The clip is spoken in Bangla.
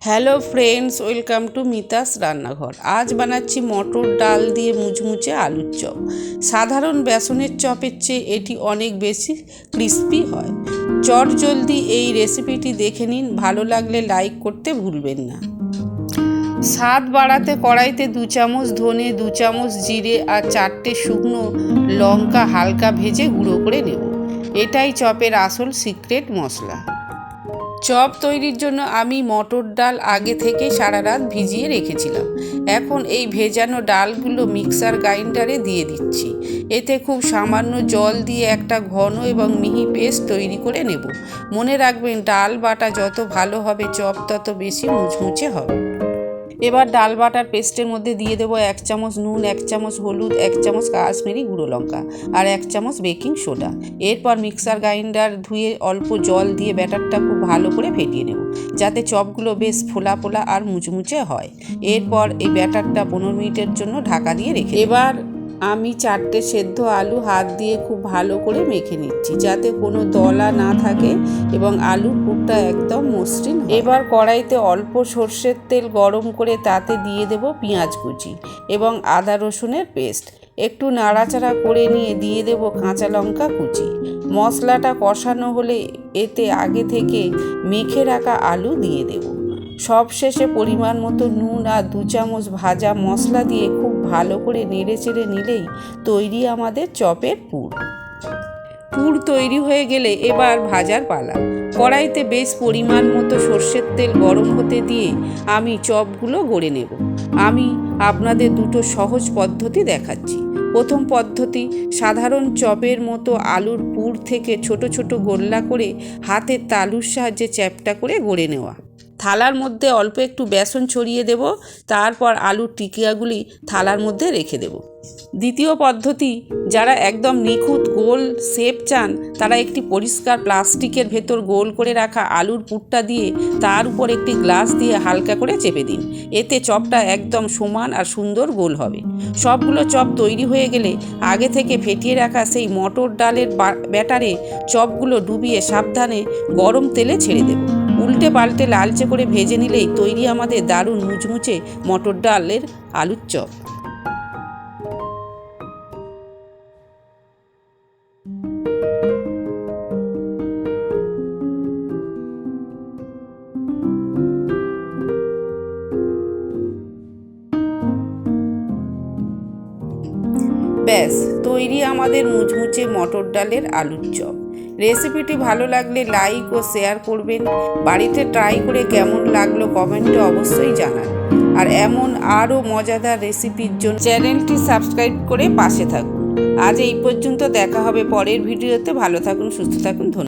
Hello friends, welcome to Mita's রান্নাঘর। আজ বানাচ্ছি মটর ডাল দিয়ে মুচমুচে আলুর চপ। সাধারণ বেসনের চপের চেয়ে এটি অনেক বেশি ক্রিস্পি হয়। চটজলদি এই রেসিপিটি দেখে নিন, ভালো লাগলে লাইক করতে ভুলবেন না। স্বাদ বাড়াতে কড়াইতে 2 চামচ ধনে, 2 চামচ জিরে আর 4টে শুকনো লঙ্কা হালকা ভেজে গুঁড়ো করে নেব। এটাই চপের আসল সিক্রেট মশলা। চপ তৈরির জন্য আমি মটর ডাল আগে থেকে সারা রাত ভিজিয়ে রেখেছিলাম। এখন এই ভেজানো ডালগুলো মিক্সার গ্রাইন্ডারে দিয়ে দিচ্ছি। এতে খুব সামান্য জল দিয়ে একটা ঘন এবং মিহি পেস্ট তৈরি করে নেব। মনে রাখবেন, ডাল বাটা যত ভালো হবে চপ তত বেশি মুচমুচে হবে। এবার ডাল বাটার পেস্টের মধ্যে দিয়ে দেবো 1 চামচ নুন, 1 চামচ হলুদ, 1 চামচ কাশ্মীরি গুঁড়ো লঙ্কা আর 1 চামচ বেকিং সোডা। এরপর মিক্সার গ্রাইন্ডার ধুয়ে অল্প জল দিয়ে ব্যাটারটা খুব ভালো করে ফেটিয়ে নেব, যাতে চপগুলো বেশ ফোলা ফোলা আর মুচমুচে হয়। এরপর এই ব্যাটারটা 15 মিনিটের জন্য ঢাকা দিয়ে রেখে এবার আমি 4টে সেদ্ধ আলু হাত দিয়ে খুব ভালো করে মেখে নিচ্ছি, যাতে কোনো দলা না থাকে এবং আলুর পুরটা একদম মসৃণ। এবার কড়াইতে অল্প সর্ষের তেল গরম করে তাতে দিয়ে দেব পেঁয়াজ কুচি এবং আদা রসুনের পেস্ট। একটু নাড়াচাড়া করে নিয়ে দিয়ে দেব কাঁচা লঙ্কা কুচি। মশলাটা কষানো হলে এতে আগে থেকে মেখে রাখা আলু দিয়ে দেব। সবশেষে পরিমাণ মতো নুন আর 2 চামচ ভাজা মশলা দিয়ে খুব ভালো করে নেড়ে চেড়ে নিলেই তৈরি আমাদের চপের পুর। পুর তৈরি হয়ে গেলে এবার ভাজার পালা। কড়াইতে বেশ পরিমাণ মতো সর্ষের তেল গরম হতে দিয়ে আমি চপগুলো গড়ে নেব। আমি আপনাদের দুটো সহজ পদ্ধতি দেখাচ্ছি। প্রথম পদ্ধতি, সাধারণ চপের মতো আলুর পুর থেকে ছোট ছোট গোল্লা করে হাতের তালুর সাহায্যে চ্যাপ্টা করে গড়ে নেওয়া। থালার মধ্যে অল্প একটু বেসন ছড়িয়ে দেব, তারপর আলুর টিকিয়াগুলি থালার মধ্যে রেখে দেব। দ্বিতীয় পদ্ধতি, যারা একদম নিখুঁত গোল শেপ চান তারা একটি পরিষ্কার প্লাস্টিকের ভেতর গোল করে রাখা আলুর পুরটা দিয়ে তার উপর একটি গ্লাস দিয়ে হালকা করে চেপে দিন। এতে চপটা একদম সমান আর সুন্দর গোল হবে। সবগুলো চপ তৈরি হয়ে গেলে আগে থেকে ফেটিয়ে রাখা সেই মটর ডালের ব্যাটারে চপগুলো ডুবিয়ে সাবধানে গরম তেলে ছেড়ে দেব। উল্টে পাল্টে লালচে করে ভেজে নিলেই তৈরি আমাদের দারুণ মুচমুচে মটর ডালের আলুর চপ। ব্যাস তৈরি আমাদের মুচমুচে মটর ডালের আলুর চপ। রেসিপিটি ভালো লাগলে লাইক ও শেয়ার করবেন। বাড়িতে ট্রাই করে কেমন লাগলো কমেন্টে অবশ্যই জানান। আর এমন আরও মজাদার রেসিপির জন্য চ্যানেলটি সাবস্ক্রাইব করে পাশে থাকুন। আজ এই পর্যন্ত, দেখা হবে পরের ভিডিওতে। ভালো থাকুন, সুস্থ থাকুন, ধন্যবাদ।